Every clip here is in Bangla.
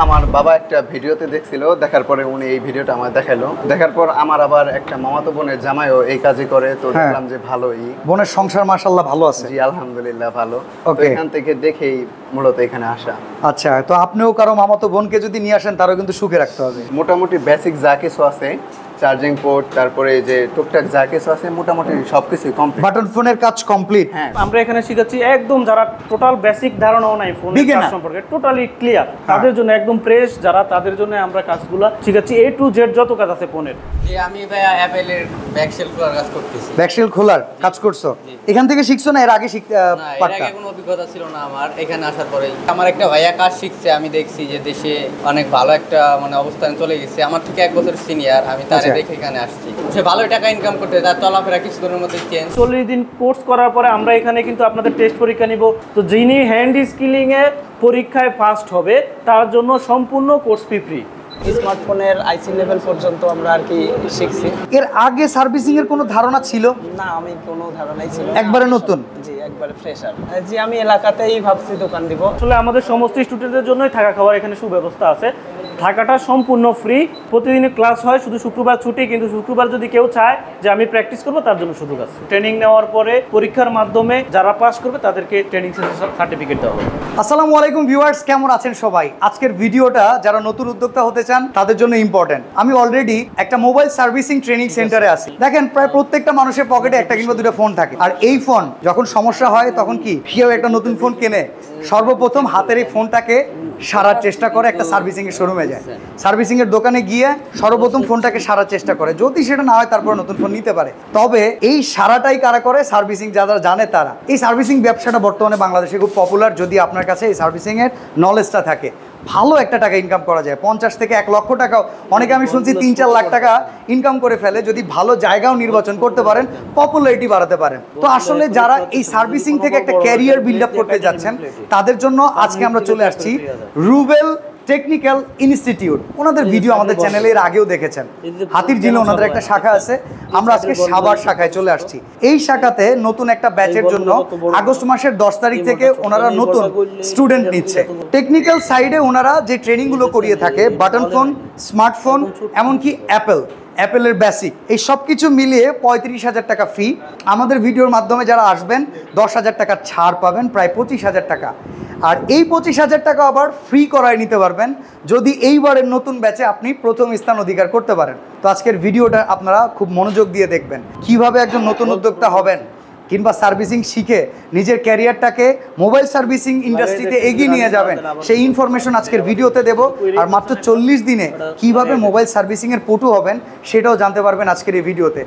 আমার বাবা একটা ভিডিওতে দেখছিল, দেখার পরে উনি এই ভিডিওটা আমার দেখালো। দেখার পর আমার আবার একটা মামাতো বোনের জামাইও এই কাজই করে, তো দেখলাম যে ভালোই। বোনের সংসার মাশাআল্লাহ ভালো আছে? জি আলহামদুলিল্লাহ ভালো। তো এখান থেকে দেখেই মূলত এখানে আসা। আচ্ছা, তো আপনিও কারো মামাতো বোনকে যদি নিয়ে আসেন তারও কিন্তু সুখে রাখতে হবে। মোটামুটি বেসিক যা কিছু আছে, চার্জিং পোর্ট, তারপরে যে টুকটাক যা কিছু আছে মোটামুটি সবকিছু কমপ্লিট। বাটন ফোনের কাজ কমপ্লিট। হ্যাঁ, আমরা এখানে শিখাচ্ছি একদম যারা টোটাল বেসিক ধারণাও নাই ফোনের কাজ সম্পর্কে, টোটালি ক্লিয়ার, তাদের জন্য একদম ফ্রেশ যারা, তাদের জন্য আমরা কাজগুলো শিখাচ্ছি A to Z যত কাজ আছে ফোনের। জি, আমি ভাইয়া অ্যাপেলের ব্যাকশেল খোলার কাজ করতেছি। ব্যাকশেল খোলার কাজ করছো? এখান থেকে শিখছো না এর আগে শিখতে পারতা? এর আগে কোনো অভিজ্ঞতা ছিল না আমার। এখানে আসার পরেই আমার একটা ভাইয়া কাজ শিখছে, আমি দেখছি যে দেশে অনেক ভালো একটা মানে অবস্থানে চলে গেছে, আমার থেকে 1 বছর সিনিয়র। আমি তারে দেখে এখানে আসছি। সে ভালো টাকা ইনকাম করতে, তার চলাফেরা কিছুদিনের মধ্যে চেঞ্জ। 40 দিন কোর্স করার পরে আমরা এখানে কিন্তু আপনাদের টেস্ট পরীক্ষা নিব। তো যিনি হ্যান্ড স্কিলিং এ পরীক্ষায় ফার্স্ট হবে তার জন্য সম্পূর্ণ কোর্স ফ্রি। স্মার্টফোনের আইসি লেভেল পর্যন্ত আমরা আর কি শিখছি। এর আগে সার্ভিসিং এর কোনো ধারণা ছিল না, আমি কোনো ধারণাই ছিল না। একবারে নতুন? জি, একবারে ফ্রেশার। জি, আমি এলাকাতেই ভাবছি দোকান দিব। আসলে আমাদের সমস্ত স্টুডেন্টদের জন্যই থাকা খাওয়ার এখানে সুব্যবস্থা আছে। থাকাটা সম্পূর্ণ ফ্রি। প্রতিদিনই ক্লাস হয়, শুধু শুক্রবার ছুটি, কিন্তু শুক্রবার যদি কেউ চায় যে আমি প্র্যাকটিস করবো তার জন্য সুযোগ আছে। ট্রেনিং নেওয়ার পরে পরীক্ষার মাধ্যমে যারা পাস করবে তাদেরকে ট্রেনিং সার্টিফিকেট দেওয়া হবে। আসসালামু আলাইকুম ভিউয়ার্স, কেমন আছেন সবাই? আজকের ভিডিওটা যারা নতুন উদ্যোক্তা হতে চান তাদের জন্য ইম্পর্টেন্ট। আমি অলরেডি একটা মোবাইল সার্ভিসিং ট্রেনিং সেন্টারে আছি। দেখেন, প্রায় প্রত্যেকটা মানুষের পকেটে একটা কিংবা দুটো ফোন থাকে, আর এই ফোন যখন সমস্যা হয় তখন কি কেউ একটা নতুন ফোন কেনে, সর্বপ্রথম হাতের এই ফোনটাকে সারার চেষ্টা করে একটা সার্ভিসিং এর শোরুমে যায়, সার্ভিসিং এর দোকানে গিয়ে সর্বপ্রথম ফোনটাকে সারার চেষ্টা করে। যদি সেটা না হয় তারপর নতুন ফোন নিতে পারে। তবে এই সারাটাই কারা করে? সার্ভিসিং যারা জানে তারা। এই সার্ভিসিং ব্যবসাটা বর্তমানে বাংলাদেশে খুব পপুলার। যদি আপনার কাছে এই সার্ভিসিং এর নলেজটা থাকে, ভালো একটা টাকা ইনকাম করা যায়। 50 থেকে 1 লক্ষ টাকাও অনেকে, আমি শুনছি 3-4 লাখ টাকা ইনকাম করে ফেলে যদি ভালো জায়গাও নির্বাচন করতে পারেন, পপুলারিটি বাড়াতে পারেন। তো আসলে যারা এই সার্ভিসিং থেকে একটা ক্যারিয়ার বিল্ড আপ করতে যাচ্ছেন তাদের জন্য আজকে আমরা চলে আসছি রুবেল টেকনিক্যাল ইনস্টিটিউট। ওনাদের ভিডিও আমাদের চ্যানেলে এর আগেও দেখেছেন। হাতিরঝিলে ওনাদের একটা শাখা আছে, আমরা আজকে সাভার শাখায় চলে আসছি। এই শাখাতে নতুন একটা ব্যাচের জন্য আগস্ট মাসের 10 তারিখ থেকে ওনারা নতুন স্টুডেন্ট নিচ্ছে। টেকনিক্যাল সাইডে ওনারা যে ট্রেনিংগুলো করিয়ে থাকে, বাটন ফোন, স্মার্টফোন, এমনকি অ্যাপেলের বেসিক, এই সব কিছু মিলিয়ে 35,000 টাকা ফি। আমাদের ভিডিওর মাধ্যমে যারা আসবেন 10,000 টাকা ছাড় পাবেন, প্রায় 25,000 টাকা। আর এই 25,000 টাকা আবার ফ্রি করায় নিতে পারবেন যদি এইবারের নতুন ব্যাচে আপনি প্রথম স্থান অধিকার করতে পারেন। তো আজকের ভিডিওটা আপনারা খুব মনোযোগ দিয়ে দেখবেন, কিভাবে একজন নতুন উদ্যোক্তা হবেন কিংবা সার্ভিসিং শিখে নিজের ক্যারিয়ারটাকে মোবাইল সার্ভিসিং ইন্ডাস্ট্রিতে এগিয়ে নিয়ে যাবেন, সেই ইনফরমেশন আজকের ভিডিওতে দেব। আর মাত্র 40 দিনে কিভাবে মোবাইল সার্ভিসিংয়ের পটু হবেন সেটাও জানতে পারবেন আজকের এই ভিডিওতে।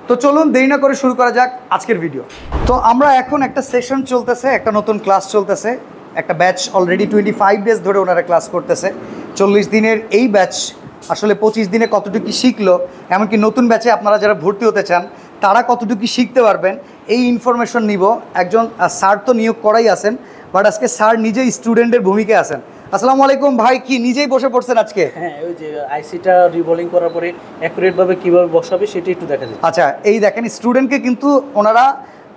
তো চলুন দেরি না করে শুরু করা যাক আজকের ভিডিও। তো আমরা এখন একটা সেশন চলতেছে, একটা নতুন ক্লাস চলতেছে, একটা ব্যাচ অলরেডি 25 ডেজ ধরে ওনারা ক্লাস করতেছে। 40 দিনের এই ব্যাচ আসলে 25 দিনে কতটুকু শিখলো, এমনকি নতুন ব্যাচে আপনারা যারা ভর্তি হতে চান তারা কতটুকু শিখতে পারবেন, এই ইনফরমেশন নিব। একজন স্যার তো নিয়োগ করাই আছেন, বাট আজকে স্যার নিজেই স্টুডেন্টের ভূমিকায় আছেন। আসসালামু আলাইকুম ভাই, কি নিজেই বসে পড়ছেন আজকে? হ্যাঁ, ওই যে আইসিটা রিবোলিং করার পরে অ্যাকুরেট ভাবে কিভাবে বসাবে সেটা একটু দেখা যাচ্ছে। আচ্ছা, এই দেখেন স্টুডেন্টকে কিন্তু ওনারা,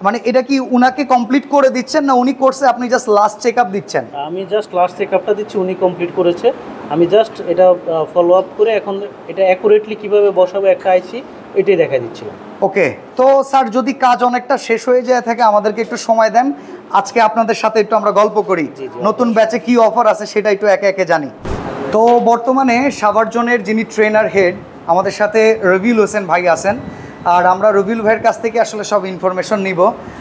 মানে এটা কি উনাকে কমপ্লিট করে দিচ্ছেন না উনি কোর্সে আপনি জাস্ট লাস্ট চেক আপ দিচ্ছেন? আমি জাস্ট লাস্ট চেক আপটা দিচ্ছি, উনি কমপ্লিট করেছে, আমি জাস্ট এটা ফলো আপ করে এখন এটা অ্যাকুরেটলি কিভাবে বসাবো একটা আইসি এটাই দেখা দিচ্ছিলাম। ওকে, তো স্যার যদি কাজ অনেকটা শেষ হয়ে যায় থাকে আমাদেরকে একটু সময় দেন, আজকে আপনাদের সাথে একটু আমরা গল্প করি, নতুন ব্যাচে কি অফার আছে সেটা একটু একে একে জানি। তো বর্তমানে সাভার জোনের যিনি ট্রেনার হেড আমাদের সাথে রবিউল হোসেন ভাই আছেন, আর আমরা রবিউল ভাইয়ের কাছ থেকে আসলে সব ইনফরমেশন নিব।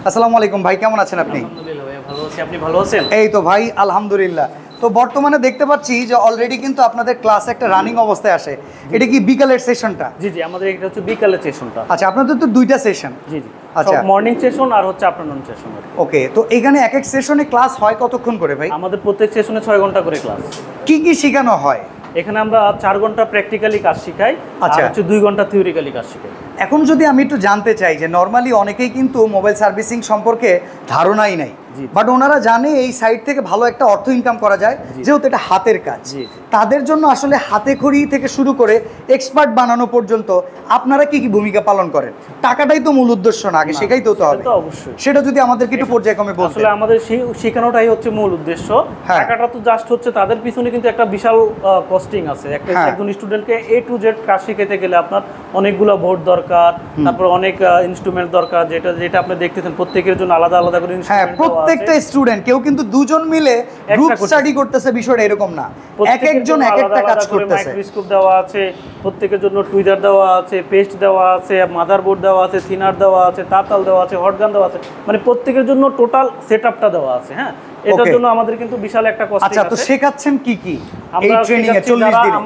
আসসালামু আলাইকুম ভাই, কেমন আছেন আপনি? আলহামদুলিল্লাহ ভাই, ভালো আছি, আপনি ভালো আছেন? এই তো ভাই আলহামদুলিল্লাহ। তো বর্তমানে দেখতে পাচ্ছি যে অলরেডি কিন্তু আপনাদের ক্লাস একটা রানিং অবস্থায় আসে। এটা কি বিকালের সেশনটা? জি জি, আমাদের এটা হচ্ছে বিকালের সেশনটা। আচ্ছা, আপনাদের তো 2টা সেশন? জি জি, আচ্ছা, মর্নিং সেশন আর হচ্ছে আফটারনুন সেশন। ওকে, তো এখানে এক এক সেশনে ক্লাস হয় কতক্ষণ করে ভাই? আমাদের প্রত্যেক সেশনে 6 ঘন্টা করে ক্লাস। কি কি শেখানো হয়? এখানে আমরা 4 ঘন্টা প্র্যাকটিক্যালি কাজ শিখাই, আর হচ্ছে 2 ঘন্টা থিওরিক্যালি কাজ শিখাই। এখন যদি আমি একটু জানতে চাই যে নর্মালি অনেকেই কিন্তু মোবাইল সার্ভিসিং সম্পর্কে ধারণাই নাই, বাট ওনারা জানে এই সাইট থেকে ভালো একটা অর্থ ইনকাম করা যায়, যেহেতু এটা হাতের কাজ। তাদের জন্য আসলে হাতে খড়ি থেকে শুরু করে এক্সপার্ট বানানো পর্যন্ত আপনারা কি কি ভূমিকা পালন করেন? টাকাটাই তো মূল উদ্দেশ্য না, আগে শেখাইতে তো হবে। অবশ্যই সেটা যদি আমাদেরকে একটু পর্যায়ক্রমে বলতেন। আসলে আমাদের শেখানোটাই হচ্ছে মূল উদ্দেশ্য। টাকাটা তো জাস্ট হচ্ছে, তাদের পিছনে কিন্তু একটা বিশাল কস্টিং আছে। একজন স্টুডেন্টকে A to Z কাজ শিখাতে গেলে আপনার অনেকগুলো বোর্ড দরকার, তারপর অনেক ইনস্ট্রুমেন্ট দরকার, যেটা আপনি দেখতেছেন প্রত্যেকের জন্য আলাদা আলাদা করে ইনস্ট্রুমেন্ট। প্রত্যেকটা স্টুডেন্ট, কেউ কিন্তু দুজন মিলে গ্রুপ স্টাডি করতেছে, বিষয়টা এরকম না, এক একজন এক একটা কাজ করতেছে। মাইক্রোস্কোপ দেওয়া আছে প্রত্যেকের জন্য, টুইজার দেওয়া আছে, পেস্ট দেওয়া আছে, মাদারবোর্ড দেওয়া আছে, থিনার দেওয়া আছে, তাতাল দেওয়া আছে, হটগান দেওয়া আছে, মানে প্রত্যেকের জন্য টোটাল সেটআপটা দেওয়া আছে। হ্যাঁ, এটার জন্য আমাদের কিন্তু বিশাল একটা কষ্ট আছে। আচ্ছা, তো শেখাচ্ছেন কি কি এই আমরা ট্রেনিং এ 40 দিনে?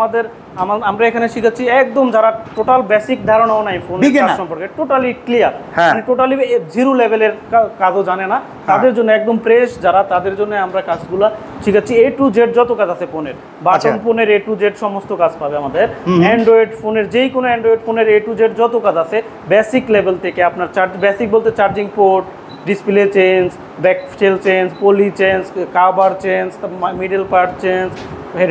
আমরা এখানে শিখাচ্ছি একদম যারা টোটাল বেসিক ধারণাও নাই ফোনের কাজ সম্পর্কে, টোটালি ক্লিয়ার, মানে টোটালি জিরো লেভেলের কাজও জানে না, তাদের জন্য একদম ফ্রেশ যারা, তাদের জন্য আমরা কাজগুলো শিখাচ্ছি। A to Z যত কাজ আছে ফোনের, বাটন ফোনের A to Z সমস্ত কাজ পাবে আমাদের। অ্যান্ড্রয়েড ফোনের, যেই কোনো অ্যান্ড্রয়েড ফোনের A to Z যত কাজ আছে বেসিক লেভেল থেকে, আপনার বেসিক বলতে charging port, display change, back cell change, poly change, cover change, middle part change,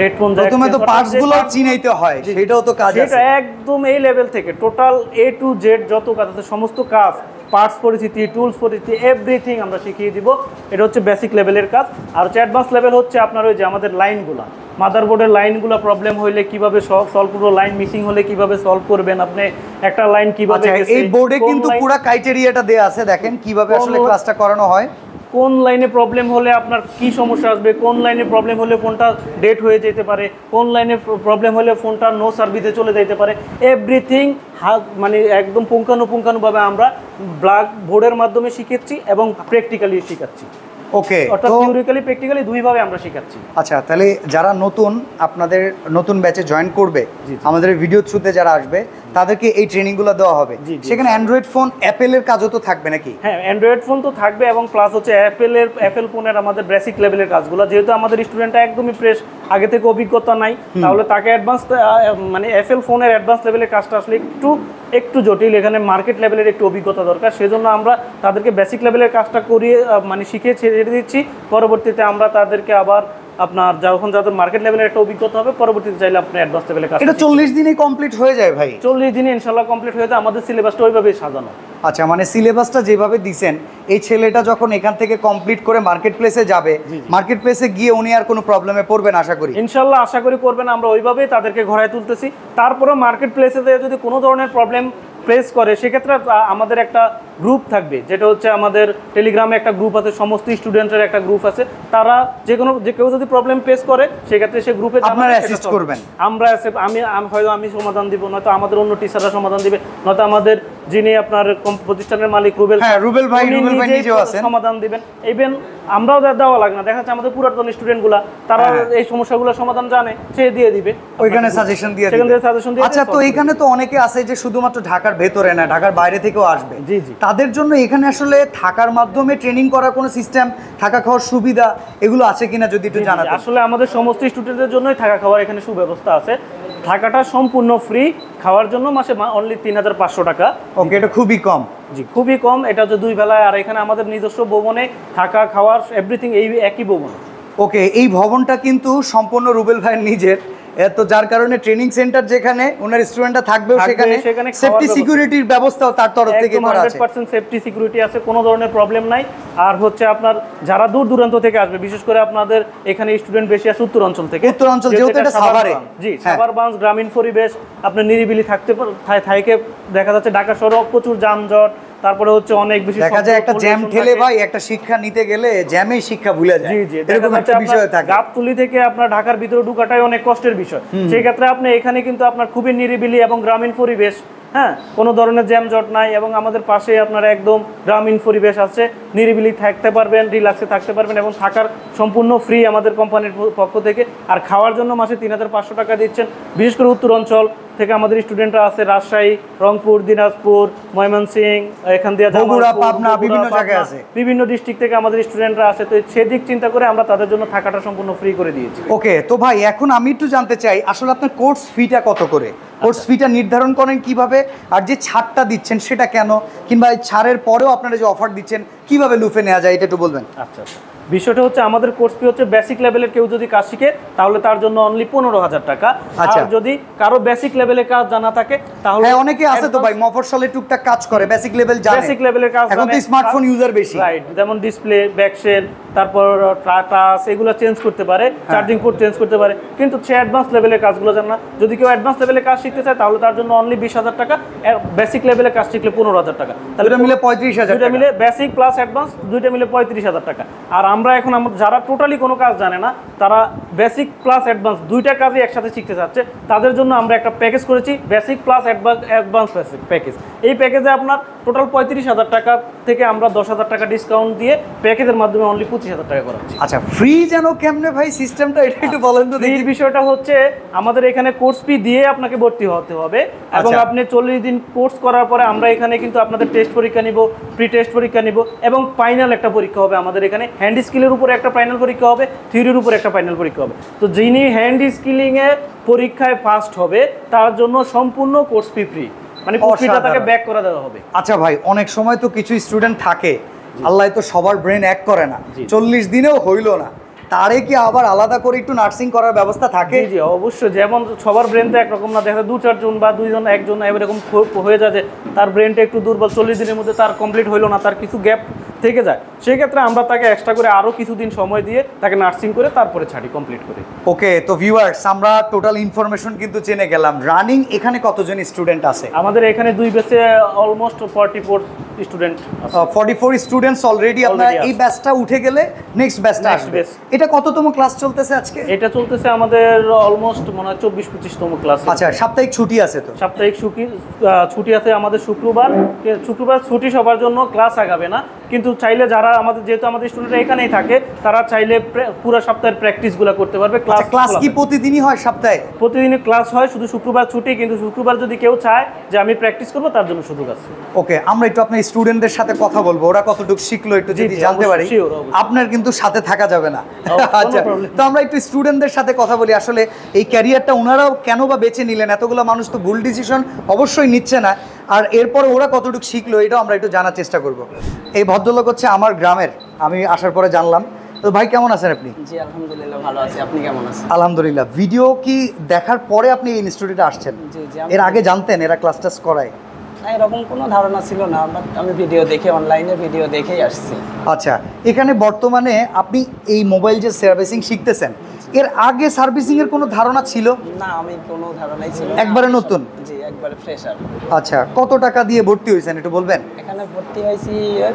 headphone jack, প্রথমে তো পার্টস গুলো চিনাইতে হয়, সেটাও তো কাজ আছে। সেটা একদম এই লেভেল থেকে টোটাল A to Z যত কাজ আছে সমস্ত কাজ, পার্টস পরিচিতি, টুলস পরিচিতি, এভরিথিং আমরা শিখিয়ে দিব। এটা হচ্ছে বেসিক লেভেলের কাজ। আর হচ্ছে অ্যাডভান্স লেভেল হচ্ছে আপনার ওই যে আমাদের লাইনগুলো, মাদারবোর্ডের লাইনগুলো প্রবলেম হইলে কিভাবে সলভ করব, লাইন মিসিং হলে কিভাবে সলভ করবেন আপনি, একটা লাইন কিভাবে গেছে। এই বোর্ডে কিন্তু পুরো ক্রাইটেরিয়াটা দেয়া আছে, দেখেন কিভাবে আসলে ক্লাসটা করানো হয়। কোন লাইনে প্রবলেম হলে আপনার কি সমস্যা আসবে, কোন লাইনে প্রবলেম হলে ফোনটা ডেট হয়ে যেতে পারে, কোন লাইনে প্রবলেম হলে ফোনটা নো সার্ভিসে চলে যেতে পারে, এভরিথিং মানে একদম পুঙ্খানুপুঙ্খানুভাবে আমরা ব্ল্যাক বোর্ডের মাধ্যমে শিখাচ্ছি এবং প্র্যাকটিক্যালি শিখাচ্ছি। ওকে, অর্থাৎ থিওরিক্যালি প্র্যাকটিক্যালি দুইভাবে আমরা শিখাচ্ছি। আচ্ছা, তাহলে যারা নতুন আপনাদের নতুন ব্যাচে জয়েন করবে, আমাদের ভিডিও থ্রুতে যারা আসবে, তাদেরকে এই ট্রেনিংগুলো দেওয়া হবে। সেখানে অ্যান্ড্রয়েড ফোন, অ্যাপেলের কাজও তো থাকবে নাকি? হ্যাঁ, অ্যান্ড্রয়েড ফোন তো থাকবে এবং প্লাস হচ্ছে অ্যাপেল ফোনের আমাদের বেসিক লেভেলের কাজগুলো, যেহেতু আমাদের স্টুডেন্টটা একদমই ফ্রেশ, আগে থেকে অভিজ্ঞতা নাই, তাহলে তাকে অ্যাডভান্স মানে অ্যাপেল ফোনের অ্যাডভান্স লেভেলের কাজটা আসলে একটু জটিল, এখানে মার্কেট লেভেলের একটু অভিজ্ঞতা দরকার। সেজন্য আমরা তাদেরকে বেসিক লেভেলের কাজটা করিয়ে মানে শিখিয়ে ছেড়ে দিচ্ছি। পরবর্তীতে আমরা তাদেরকে আবার আপনার যখন যাদের মার্কেট লেভেলের একটা অভিজ্ঞতা হবে, পরবর্তীতে চাইলে আপনি অ্যাডভান্স লেভেলের কাজ। এটা 40 দিনে কমপ্লিট হয়ে যায় ভাই? 40 দিনে ইনশাআল্লাহ কমপ্লিট হয়ে যায়। আমাদের সিলেবাসটা ওইভাবেই সাজানো। আচ্ছা, মানে সিলেবাসটা যেভাবে দিছেন, এই ছেলেটা যখন এখান থেকে কমপ্লিট করে মার্কেট প্লেসে যাবে, মার্কেট প্লেসে গিয়ে উনি আর কোনো প্রবলেমে পড়বেন আশা করি? ইনশাআল্লাহ আশা করি করবেন। আমরা ওইভাবেই তাদেরকে ঘোরায় তুলতেছি। তারপরে মার্কেট প্লেসে যদি কোনো ধরনের প্রবলেম ফেস করে, সেক্ষেত্রে আমাদের একটা গ্রুপ থাকবে, যেটা হচ্ছে আমাদের টেলিগ্রামে একটা গ্রুপ আছে, সমস্ত স্টুডেন্টের একটা গ্রুপ আছে। তারা যে কেউ যদি প্রবলেম ফেস করে, সেক্ষেত্রে সে গ্রুপে আপনারা অ্যাসিস্ট করবেন। আমরা হয়তো আমি সমাধান দিব, নয়তো আমাদের অন্য টিচাররা সমাধান দিবে, নয়তো আমাদের যিনি আপনার প্রতিষ্ঠানের মালিক রুবেল ভাই নিজেও আছেন, সমাধান দিবেন। ইভেন আমরাও দেওয়া লাগে না, দেখা যাচ্ছে আমাদের পুরাতন স্টুডেন্টগুলা তারা এই সমস্যাগুলোর সমাধান জানে, সে দিয়ে দিবে, ওইখানে সাজেশন দিয়ে দিবে। আচ্ছা, তো এখানে তো অনেকে আছে যে শুধুমাত্র ঢাকার ভেতরে না, ঢাকার বাইরে থেকেও আসবে। জি জি, তাদের জন্য এখানে আসলে থাকার মাধ্যমে ট্রেনিং করার কোনো সিস্টেম, থাকা খাওয়ার সুবিধা এগুলো আছে কিনা যদি একটু জানাতেন। আসলে আমাদের সমস্ত স্টুডেন্টদের জন্যই থাকা খাওয়ার এখানে সুব্যবস্থা আছে। থাকাটা সম্পূর্ণ ফ্রি, খাওয়ার জন্য মাসে অনলি 3500 টাকা। ওকে, এটা খুবই কম। জি, খুবই কম। এটা হচ্ছে 2 বেলায়। আর এখানে আমাদের নিজস্ব ভবনে থাকা খাওয়ার এভরিথিং এই একই ভবন। ওকে, এই ভবনটা কিন্তু সম্পূর্ণ রুবেল ভাইয়ের নিজের, তো যার কারণে ট্রেনিং সেন্টার যেখানে ওনার স্টুডেন্টরা থাকবে, সেখানে সেফটি সিকিউরিটির ব্যবস্থাও তার তরফ থেকে করা আছে। 100% সেফটি সিকিউরিটি আছে, কোনো ধরনের প্রবলেম নাই। আর হচ্ছে আপনার যারা দূর দূরান্ত থেকে আসবে, বিশেষ করে আপনাদের এখানে স্টুডেন্ট বেশি আছে উত্তর অঞ্চল থেকে। উত্তর অঞ্চল যেহেতু এটা সাভারে, জি, সাভারগঞ্জ গ্রামীণ পরিবেশ, আপনি নিরিবিলি থাকতে থাকে। দেখা যাচ্ছে ঢাকা শহরে প্রচুর যানজট, তারপরে হচ্ছে অনেক বেশি দেখা যায় একটা জ্যাম ঠেলে ভাই একটা শিক্ষা নিতে গেলে জ্যামেই শিক্ষা ভুলে যায়। জি জি, এরকম একটা বিষয় থাকে। গাবতলী থেকে আপনার ঢাকার ভিতরে ঢোকাটাই অনেক কষ্টের বিষয়। সেই ক্ষেত্রে আপনি এখানে কিন্তু আপনার খুবই নিরিবিলি এবং গ্রামীণ পরিবেশ, হ্যাঁ, কোনো ধরনের জ্যামজট নাই, এবং আমাদের পাশে আপনার একদম গ্রামীণ পরিবেশ আছে, নিরিবিলি থাকতে পারবেন, রিল্যাক্সে থাকতে পারবেন, এবং থাকার সম্পূর্ণ ফ্রি আমাদের কোম্পানির পক্ষ থেকে। আর খাওয়ার জন্য মাসে 3500 টাকা দিচ্ছেন। বিশেষ করে উত্তর অঞ্চল থেকে আমাদের স্টুডেন্টরা আছে রাজশাহী, রংপুর, দিনাজপুর, ময়মনসিংহ, এখান দিয়ে বগুড়া, জামালপুর, পাবনা, বগুড়া, বিভিন্ন জায়গায় পাবনা, আছে। বিভিন্ন ডিস্ট্রিক্ট থেকে আমাদের স্টুডেন্টরা আসে। তো সেদিক চিন্তা করে আমরা তাদের জন্য থাকাটা সম্পূর্ণ ফ্রি করে দিয়েছি। ওকে, তো ভাই এখন আমি একটু জানতে চাই আসলে আপনার কোর্স ফিটা কত করে? কোর্স ফিটা নির্ধারণ করেন কিভাবে, আর যে ছাড়টা দিচ্ছেন সেটা কেন, কিংবা এই ছাড়ের পরেও আপনারা যে অফার দিচ্ছেন কিভাবে লুফে নেওয়া যায় এটা একটু বলবেন। আচ্ছা আচ্ছা, বিষয়টা হচ্ছে আমাদের কোর্স ফি হচ্ছে বেসিক লেভেলের কেউ যদি কাজ শিখে তাহলে তার জন্য অনলি 15,000 টাকা। আচ্ছা। আর যদি কারো বেসিক লেভেলের কাজ জানা থাকে তাহলে হ্যাঁ, অনেকে আছে তো ভাই মফস্বলে টুকটাক কাজ করে, বেসিক লেভেল জানে, বেসিক লেভেলের কাজ এখন তো স্মার্টফোন ইউজার বেশি, রাইট, যেমন ডিসপ্লে, ব্যাকশেল, তারপর টাচ এগুলো চেঞ্জ করতে পারে, চার্জিং পোর্ট চেঞ্জ করতে পারে, কিন্তু সে অ্যাডভান্স লেভেলের কাজগুলো জানে না। যদি কেউ অ্যাডভান্স লেভেলের কাজ শিখতে চায় তাহলে তার জন্য অনলি 20,000 টাকা, বেসিক লেভেলের কাজ শিখলে 15,000 টাকা। দুটো মিলে 35,000 দুটো টাকা। মিলে বেসিক প্লাস অ্যাডভান্স দুইটা মিলে 35,000 টাকা। আর আমরা এখন যারা টোটালি কোনো কাজ জানে না, তারা বেসিক প্লাস অ্যাডভান্স দুইটা কাজই একসাথে শিখতে চাচ্ছে, তাদের জন্য আমরা একটা প্যাকেজ করেছি, বেসিক প্লাস অ্যাডভান্স প্যাকেজ। এই প্যাকেজে আপনার টোটাল 35,000 টাকা থেকে আমরা 10,000 টাকা ডিসকাউন্ট দিয়ে প্যাকেজের মাধ্যমে অনলি 25,000 টাকা করাচ্ছি। আচ্ছা, ফ্রি যেন কেমনে ভাই সিস্টেমটা এটা একটু বলেন তো দেখি। ফ্রির বিষয়টা হচ্ছে আমাদের এখানে কোর্স ফি দিয়ে আপনাকে ভর্তি হতে হবে, এবং আচ্ছা। আপনি 40 দিন কোর্স করার পরে আমরা এখানে কিন্তু আপনাদের টেস্ট পরীক্ষা নিব, প্রি টেস্ট পরীক্ষা নিব, এবং ফাইনাল একটা পরীক্ষা হবে আমাদের এখানে। হ্যান্ড স্কিলের উপরে একটা ফাইনাল পরীক্ষা হবে, থিওরির উপরে একটা ফাইনাল পরীক্ষা হবে। তো যিনি হ্যান্ড স্কিলিংয়ে পরীক্ষায় ফার্স্ট হবে তার জন্য সম্পূর্ণ কোর্স ফি ফ্রি, মানে কোর্স ফিটা তাকে ব্যাক করে দেওয়া হবে। আচ্ছা ভাই, অনেক সময় তো কিছু স্টুডেন্ট থাকে, আল্লাহ তো সবার ব্রেন এক করে না, 40 দিনেও হইলো না, তারে কি আবার আলাদা করে একটু নার্সিং করার ব্যবস্থা থাকে? জি জি, অবশ্যই। যেমন সবার ব্রেন তো একরকম না, দেখা যায় 2-4 জন বা 2 জন 1 জন এরকম হয়ে যায় যে তার ব্রেনটা একটু দুর্বল, 40 দিনের মধ্যে তার কমপ্লিট হইলো না, তার কিছু গ্যাপ থেকে যায়। সেক্ষেত্রে আমরা তাকে এক্সট্রা করে আরও কিছুদিন সময় দিয়ে তাকে নার্সিং করে তারপরে ছাড়ি কমপ্লিট করে। ওকে, তো ভিউয়ার্স আমরা টোটাল ইনফরমেশন কিন্তু জেনে গেলাম। রানিং এখানে কতজন স্টুডেন্ট আছে? আমাদের এখানে 2 ব্যাচে অলমোস্ট 44 স্টুডেন্ট আছে। 44 স্টুডেন্টস অলরেডি। আপনার এই ব্যাচটা উঠে গেলে নেক্সট ব্যাচটা Next আসবে। batch। এটা কততম ক্লাস চলতেছে আজকে? এটা চলতেছে আমাদের অলমোস্ট মনে হয় 24-25তম ক্লাস। আচ্ছা, সাপ্তাহিক ছুটি আছে তো? সাপ্তাহিক ছুটি আছে আমাদের শুক্রবার ছুটি সবার জন্য, ক্লাস আগাবে না, কিন্তু চাইলে যারা আমাদের, যেহেতু আমাদের স্টুডেন্টরা এখানেই থাকে, তারা চাইলে পুরো সপ্তাহের প্র্যাকটিসগুলো করতে পারবে। ক্লাস কি প্রতিদিনই হয় সপ্তাহে? প্রতিদিনই ক্লাস হয়, শুধু শুক্রবার ছুটি, কিন্তু শুক্রবার যদি কেউ চায় যে আমি প্র্যাকটিস করবো তার জন্য সুযোগ আছে। ওকে, আমরা একটু আপনার স্টুডেন্টদের সাথে কথা বলবো, ওরা কতটুকু শিখলো একটু যদি জি, জানতে পারি। অবশ্যই, অবশ্যই। আপনার কিন্তু সাথে থাকা যাবে না। কোনো আচ্ছা, problem তো আমরা একটু স্টুডেন্টদের সাথে কথা বলি, আসলে এই ক্যারিয়ারটা ওনারাও কেন বা বেছে নিলেন? এতগুলো মানুষ তো ভুল ডিসিশন অবশ্যই নিচ্ছে না, আর এরপর ওরা কতটুকু শিখলো এটাও আমরা একটু জানার চেষ্টা করব। এই ভদ্রলোক হচ্ছে আমার গ্রামের, আমি আসার পরে জানলাম। তো ভাই কেমন আছেন আপনি? জি আলহামদুলিল্লাহ ভালো আছি, আপনি কেমন আছেন? আলহামদুলিল্লাহ। ভিডিও কি দেখার পরে আপনি এই ইনস্টিটিউটে আসছেন? জি জি, এর আগে জানতেন এরা ক্লাস টাস করায়? না, এরকম কোনো ধারণা ছিল না, বাট আমি ভিডিও দেখে, অনলাইনে ভিডিও দেখেই আসছি। আচ্ছা, এখানে বর্তমানে আপনি এই মোবাইল যে সার্ভিসিং শিখতেছেন, এর আগে সার্ভিসিং এর কোনো ধারণা ছিল? না, আমি কোনো ধারণাই ছিল না। একবারে নতুন? জি, একবারে ফ্রেশার। আচ্ছা, কত টাকা দিয়ে ভর্তি হয়েছেন একটু বলবেন? এখানে ভর্তি হয়েছি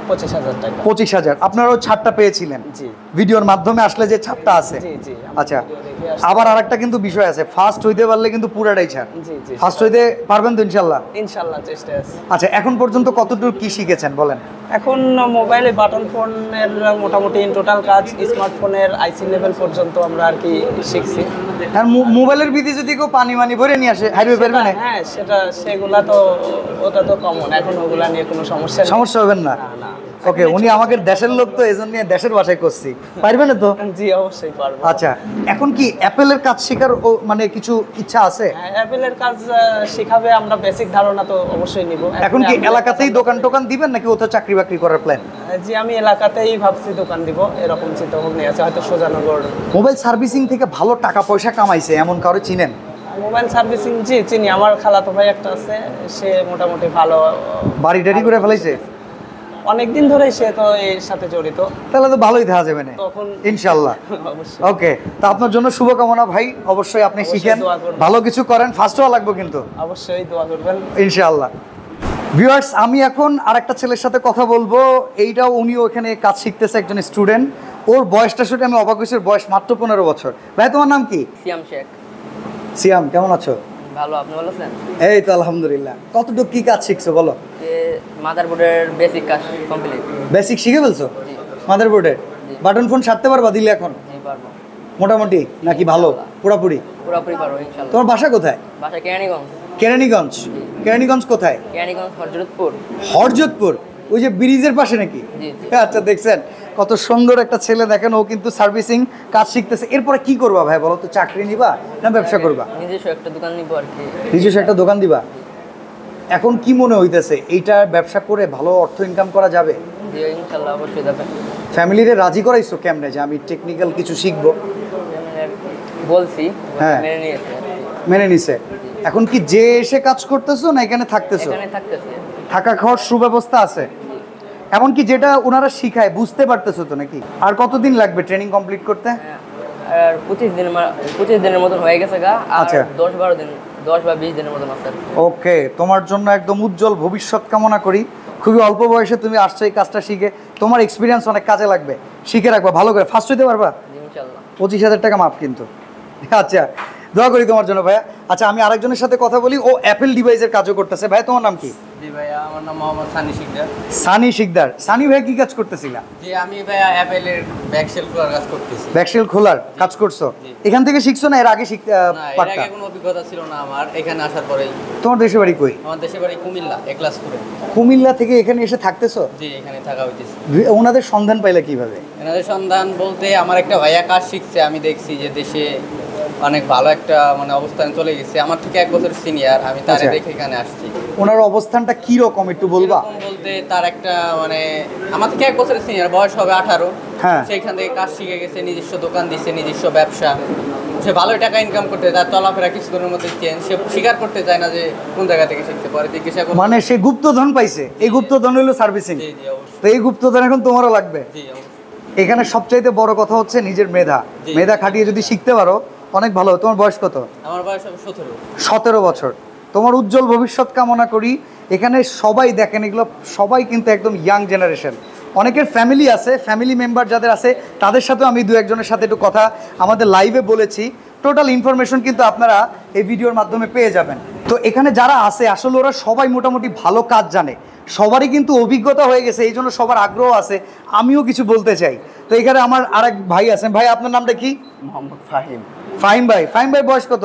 25,000 টাকা। 25,000। আপনারাও ছাড়টা পেয়েছিলেন জি ভিডিওর মাধ্যমে আসলে যে ছাড়টা আছে? জি জি, আমি আচ্ছা, ভিডিও দেখে আসছি। আবার আরেকটা কিন্তু বিষয় আছে, ফার্স্ট হইতে পারলে কিন্তু পুরাটাই ছাড়। জি জি, ফার্স্ট হইতে পারবেন তো ইনশাল্লাহ? ইনশাল্লাহ চেষ্টা আছে। আচ্ছা, এখন পর্যন্ত কতটুকু কি শিখেছেন বলেন? এখন মোবাইলে বাটন ফোনের মোটামুটি ইন টোটাল কাজ, স্মার্টফোনের আইসি লেভেল পর্যন্ত আমরা আর কি শিখছি। আর মোবাইলের বিধি যদি কেউ পানি মানি ভরে নিয়ে আসে, হাইওয়ে পারবে না? হ্যাঁ, সেগুলা তো, ওটা তো কমন, এখন ওগুলা নিয়ে কোনো সমস্যা নেই। সমস্যা হবেন না? না না। ওকে, উনি আমাদের দেশের লোক তো এজন্য নিয়ে দেশের ভাষায় করছি, পারবেন না তো? জি অবশ্যই পারবো। আচ্ছা, এখন কি অ্যাপেলের কাজ শেখার মানে কিছু ইচ্ছা আছে? হ্যাঁ, অ্যাপেলের কাজ শেখাবে, আমরা বেসিক ধারণা তো অবশ্যই নিব। এখন কি এলাকাতেই দোকান টোকান দিবেন নাকি ওতে চাকরি বাকরি করার প্ল্যান? জি, আমি এলাকাতেই ভাবছি দোকান দিব, এরকম চিন্তা ভাবনা আছে, হয়তো সোজানগর। মোবাইল সার্ভিসিং থেকে ভালো টাকা পয়সা কামাইছে এমন কারো চিনেন? মোবাইল সার্ভিসিং জি চিনি, আমার খালাতো ভাই একটা আছে, সে মোটামুটি ভালো বাড়ি টাড়ি করে ফেলাইছে? অনেকদিন ধরেই সে তো এর সাথে জড়িত, তাহলে তো ভালোই দেখা যাবে না তখন ইনশাল্লাহ। অবশ্যই। ওকে, তো আপনার জন্য শুভকামনা ভাই, অবশ্যই আপনি অবশ্যই শিখেন, দোয়া করবেন। ভালো কিছু করেন, ফার্স্ট হওয়া লাগবে কিন্তু অবশ্যই দোয়া করবেন ইনশাআল্লাহ। ভিউয়ার্স, আমি এখন আরেকটা ছেলের সাথে কথা বলবো, এইটাও উনিও এখানে কাজ শিখতেছে, একজন স্টুডেন্ট। ওর বয়সটা শুনে আমি অবাক হয়েছি, ওর বয়স মাত্র 15 বছর। ভাই তোমার নাম কি? সিয়াম শেখ। সিয়াম, কেমন আছো? ভালো, আপনি ভালো আছেন? এই তো আলহামদুলিল্লাহ। কতটুকু কি কাজ শিখছো বলো? যে মাদারবোর্ডের বেসিক কাজ কমপ্লিট। বেসিক শিখে ফেলছো জি মাদারবোর্ডে? বাটন ফোন সারতে পারবা দিলে এখন জি মোটামুটি, নাকি ভালো পুরোপুরি? পুরোপুরি পারবো ইনশাল্লাহ। তোমার বাসা কোথায়? বাসা কেরানীগঞ্জ। কেরানীগঞ্জ। কেরানীগঞ্জ কোথায়? কেরানীগঞ্জ হযরতপুর। হরজতপুর, ওই যে ব্রিজের পাশে নাকি? জি। আচ্ছা, দেখছেন কত সুন্দর একটা ছেলে, দেখেন ও কিন্তু সার্ভিসিং কাজ শিখতেছে। এরপরে কি করবা ভাই বলো তো, চাকরি নিবা না ব্যবসা করবা? নিজস্ব একটা দোকান নিব আর কি। নিজস্ব একটা দোকান দিবা। এখন কি মনে হইতেছে, এইটা ব্যবসা করে ভালো অর্থ ইনকাম করা যাবে? জি ইনশাআল্লাহ অবশ্যই যাবে। ফ্যামিলিরে রাজি করাইছো কেমনে যে আমি টেকনিক্যাল কিছু শিখবো? বলছি, হ্যাঁ। মেনে নিয়েছে আর কি। মেনে নিছে। এখন কি যে এসে কাজ করতেছো না এখানে থাকতেছো? এখানে থাকতেছে। থাকা খাওয়ার সুব্যবস্থা আছে? এমনকি যেটা ওনারা শিখায় বুঝতে পারতেছো তো নাকি? আর কতদিন লাগবে ট্রেনিং কমপ্লিট করতে? আর 25 দিনের মতন হয়ে গেছে গা। আর আচ্ছা। 10-12 দিন, 10 বা 20 দিনের মতন আছে। ওকে, তোমার জন্য একদম উজ্জ্বল ভবিষ্যৎ কামনা করি। খুবই অল্প বয়সে তুমি আসছো এই কাজটা শিখে, তোমার এক্সপিরিয়েন্স অনেক কাজে লাগবে। শিখে রাখবা ভালো করে, ফার্স্ট হইতে পারবা। জি ইনশাআল্লাহ। 25,000 টাকা মাপ কিন্তু। আচ্ছা, দোয়া করি তোমার জন্য ভাইয়া। আচ্ছা, আমি আরেকজনের সাথে কথা বলি, ও অ্যাপেল ডিভাইসের কাজও করতেছে। ভাই তোমার নাম কি? জি ভাইয়া, আমার নাম মোহাম্মদ সানি শিকদার। সানি শিকদার। সানি ভাই কি কাজ করতেছিলা? জি আমি ভাইয়া অ্যাপেলের ব্যাকসেল খোলার কাজ করতেছি। ব্যাকসেল খোলার কাজ করছো? এখান থেকে শিখছো না এর আগে না, এর পারতা? আগে কোনো অভিজ্ঞতা ছিল না আমার, এখানে আসার পরেই। তোমার দেশের বাড়ি কই? আমার দেশের বাড়ি কুমিল্লা, একলাসপুরে। কুমিল্লা থেকে এখানে এসে থাকতেছো? জি এখানে থাকা হইতেছে। ওনাদের সন্ধান পাইলে কিভাবে? এনাদের সন্ধান বলতে আমার একটা ভাইয়া কাজ শিখছে, আমি দেখছি যে দেশে অনেক ভালো একটা মানে অবস্থানে চলে গেছে, আমার থেকে 1 বছর সিনিয়র, আমি তারে আচ্ছা। দেখে এখানে আসছি। ওনার অবস্থানটা কি রকম একটু বলবা? এরকম বলতে তার একটা মানে আমার থেকে 1 বছরের সিনিয়র, বয়স হবে 18। হ্যাঁ। সেইখান থেকে কাজ শিখে গেছে, নিজস্ব দোকান দিচ্ছে, নিজস্ব ব্যবসা। সে ভালোই টাকা ইনকাম করতে, তার চলাফেরা কিছুদিনের মধ্যে চেঞ্জ। সে স্বীকার করতে চায় না যে কোন জায়গা থেকে শিখতে পারে, জিজ্ঞাসা করে। মানে সে গুপ্তধন পাইছে, এই গুপ্তধন হলো সার্ভিসিং। জি জি অবশ্যই। তো এই গুপ্তধন এখন তোমারও লাগবে। জি অবশ্যই। এখানে সবচাইতে বড় কথা হচ্ছে নিজের মেধা। জি। মেধা খাটিয়ে যদি শিখতে পারো অনেক ভালো। তোমার বয়স কত? আমার বয়স হবে 17। 17 বছর। তোমার উজ্জ্বল ভবিষ্যৎ কামনা করি। এখানে সবাই দেখেন, এগুলো সবাই কিন্তু একদম ইয়াং জেনারেশন। অনেকের ফ্যামিলি আছে, ফ্যামিলি মেম্বার যাদের আছে তাদের সাথেও আমি 2-1 জনের সাথে একটু কথা আমাদের লাইভে বলেছি। টোটাল ইনফরমেশন কিন্তু আপনারা এই ভিডিওর মাধ্যমে পেয়ে যাবেন। তো এখানে যারা আছে আসলে ওরা সবাই মোটামুটি ভালো কাজ জানে, সবারই কিন্তু অভিজ্ঞতা হয়ে গেছে, এই জন্য সবার আগ্রহ আছে। আমিও কিছু বলতে চাই। তো এখানে আমার আরেক ভাই আছেন। ভাই আপনার নামটা কি? মোহাম্মদ ফাহিম। ফাহিম ভাই। ফাহিম ভাই বয়স কত?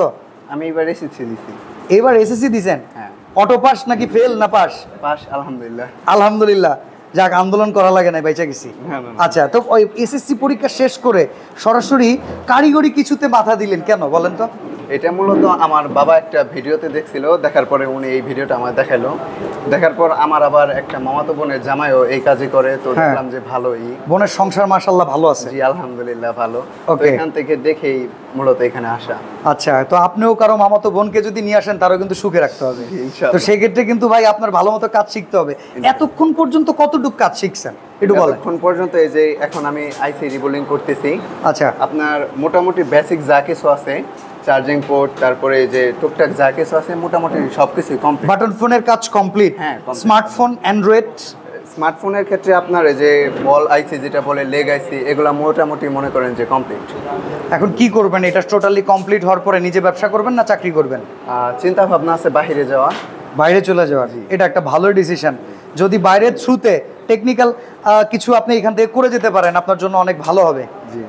আমি এবার এসেছি দিছি। এবার এসএসসি দিছেন? হ্যাঁ। অটো পাস নাকি ফেল না পাস? পাস আলহামদুলিল্লাহ। আলহামদুলিল্লাহ, যাক আন্দোলন করা লাগে না, বেঁচে গেছি। না, না, না। আচ্ছা, তো ওই এসএসসি পরীক্ষা শেষ করে সরাসরি কারিগরি কিছুতে মাথা দিলেন কেন বলেন তো? এটা মূলত আমার বাবা একটা ভিডিওতে দেখছিল, দেখার পরে উনি এই ভিডিওটা আমার দেখালো। দেখার পর আমার আবার একটা মামাতো বোনের জামাইও এই কাজে করে, তো হ্যাঁ। দেখলাম যে ভালোই। বোনের সংসার মাশাআল্লাহ ভালো আছে? জি আলহামদুলিল্লাহ ভালো। তো Okay. এখান থেকে দেখেই মূলত এখানে আসা। আচ্ছা, তো আপনিও কারো মামাতো বোনকে যদি নিয়ে আসেন তারও কিন্তু সুখে রাখতে হবে। ইনশাআল্লাহ। তো সেক্ষেত্রে কিন্তু ভাই আপনার ভালো মতো কাজ শিখতে হবে। এতক্ষণ পর্যন্ত কতটুকু কাজ শিখছেন একটু বলেন। এখন পর্যন্ত এই যে এখন আমি আইসি রিবোলিং করতেছি। আচ্ছা। আপনার মোটামুটি বেসিক যা কিছু আছে, চার্জিং পোর্ট, তারপরে এই যে টুকটাক যা কিছু আছে মোটামুটি সবকিছু কমপ্লিট। বাটন ফোনের কাজ কমপ্লিট? হ্যাঁ, complete। Smartphone, Android? স্মার্টফোনের ক্ষেত্রে আপনার এই যে বল আইসি যেটা বলে, লেগ আইসি, এগুলা মোটামুটি মনে করেন যে কমপ্লিট। এখন কি করবেন? এটা টোটালি কমপ্লিট হওয়ার পরে নিজে ব্যবসা করবেন না চাকরি করবেন? চিন্তা ভাবনা আছে বাইরে যাওয়া। বাইরে চলে যাওয়ার? এটা একটা ভালো ডিসিশন। যদি বাইরের থ্রুতে টেকনিক্যাল কিছু আপনি এখান থেকে করে যেতে পারেন, আপনার জন্য অনেক ভালো হবে। জি।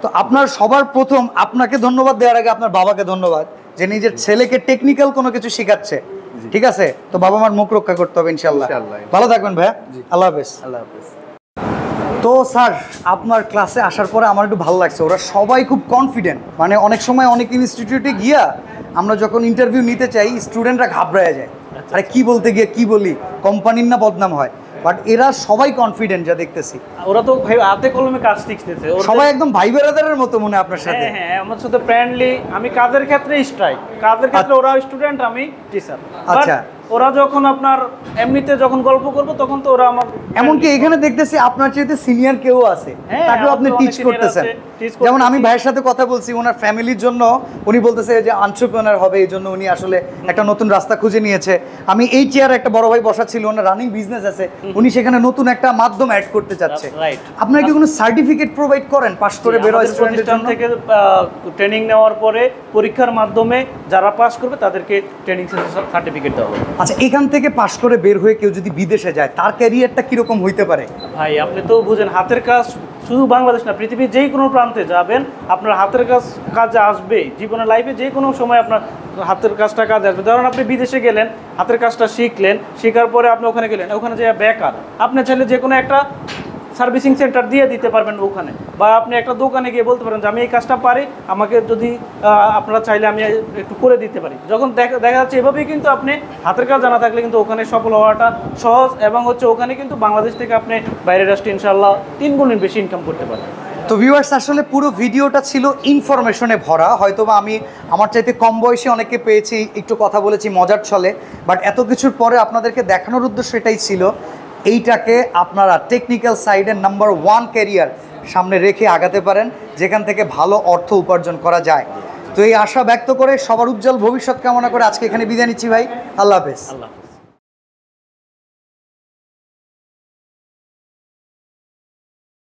তো আপনার সবার প্রথম আপনাকে ধন্যবাদ দেওয়ার আগে আপনার বাবাকে ধন্যবাদ যে নিজের ছেলেকে টেকনিক্যাল কোনো কিছু শেখাচ্ছে। ঠিক আছে, তো বাবা মার মুখ রক্ষা করতে হবে ইনশাল্লাহ। ইনশাআল্লাহ। ভালো থাকবেন ভাইয়া। আল্লাহ হাফেজ। আল্লাহ হাফেজ। তো স্যার, আপনার ক্লাসে আসার পরে আমার একটু ভালো লাগছে। ওরা সবাই খুব কনফিডেন্ট। মানে অনেক সময় অনেক ইনস্টিটিউটে গিয়া আমরা যখন ইন্টারভিউ নিতে চাই, স্টুডেন্টরা ঘাবড়ায় যায়, আরে কি বলতে গিয়ে কি বলি, কোম্পানির না বদনাম হয়। বাট এরা সবাই কনফিডেন্ট যা দেখতেছি। ওরা তো ভাই হাতে কলমে কাজ শিখতেছে। সবাই একদম ভাই বেরাদারের মতো মনে হয় আপনার সাথে। হ্যাঁ হ্যাঁ, আমার সাথে ফ্রেন্ডলি। আমি কাজের ক্ষেত্রে স্ট্রাইক, কাজের ক্ষেত্রে ওরা স্টুডেন্ট, আমি টিচার। আচ্ছা। ওরা যখন আপনার এমনিতে যখন গল্প করবো তখন তো ওরা আমার এমনকি এখানে দেখতেছি আপনার চাইতে সিনিয়র কেউ আছে, হ্যাঁ, তাকেও আপনি আমার তো টিচ অনেক করতেছেন। senior আছে, teach যেমন আমি করতেছি। ভাইয়ের সাথে কথা বলছি, ওনার ফ্যামিলির জন্য উনি বলতেছে যে এন্টারপ্রেনার হবে, এই জন্য উনি আসলে একটা নতুন রাস্তা খুঁজে নিয়েছে। আমি এই চেয়ারে একটা বড় ভাই বসা ছিল, ওনার রানিং বিজনেস আছে, উনি সেখানে নতুন একটা মাধ্যম অ্যাড করতে চাচ্ছে। That's right. আপনারা কি কোনো সার্টিফিকেট প্রোভাইড করেন পাস করে বের হয় আমাদের স্টুডেন্টের প্রতিষ্ঠান জন্য? থেকে ট্রেনিং নেওয়ার পরে পরীক্ষার মাধ্যমে যারা পাস করবে তাদেরকে ট্রেনিং সার্টিফিকেট দেওয়া হবে। আচ্ছা, এখান থেকে পাস করে বের হয়ে কেউ যদি বিদেশে যায় তার ক্যারিয়ারটা কিরকম হইতে পারে? ভাই আপনি তো বুঝেন, হাতের কাজ শুধু বাংলাদেশ না, পৃথিবীর যেই কোনো প্রান্তে যাবেন আপনার হাতের কাজে আসবেই। জীবনের লাইফে যে কোনো সময় আপনার হাতের কাজটা কাজে আসবে। ধরুন আপনি বিদেশে গেলেন, হাতের কাজটা শিখলেন, শেখার পরে আপনি ওখানে গেলেন, ওখানে যে বেকার, আপনি চাইলে যে কোনো একটা সার্ভিসিং সেন্টার দিয়ে দিতে পারবেন ওখানে, বা আপনি একটা দোকানে গিয়ে বলতে পারেন যে আমি এই কাজটা পারি, আমাকে যদি আপনারা চাইলে আমি একটু করে দিতে পারি। যখন দেখা যাচ্ছে এভাবেই কিন্তু আপনি হাতের কাজ জানা থাকলে কিন্তু ওখানে সফল হওয়াটা সহজ, এবং হচ্ছে ওখানে কিন্তু বাংলাদেশ থেকে আপনি বাইরের রাষ্ট্রে ইনশাআল্লাহ 3 গুণের বেশি ইনকাম করতে পারেন। তো ভিউয়ার্স, আসলে পুরো ভিডিওটা ছিল ইনফরমেশনে ভরা। হয়তোবা আমি আমার চাইতে কম বয়সে অনেককে পেয়েছি, একটু কথা বলেছি মজার ছলে, বাট এত কিছুর পরে আপনাদেরকে দেখানোর উদ্দেশ্য এটাই ছিল, এইটাকে আপনারা টেকনিক্যাল সাইডের নাম্বার 1 ক্যারিয়ার সামনে রেখে আগাতে পারেন, যেখান থেকে ভালো অর্থ উপার্জন করা যায়। তো এই আশা ব্যক্ত করে সবার উজ্জ্বল ভবিষ্যৎ কামনা করে আজকে এখানে বিদায় নিচ্ছি ভাই। আল্লাহ হাফেজ। আল্লাহ।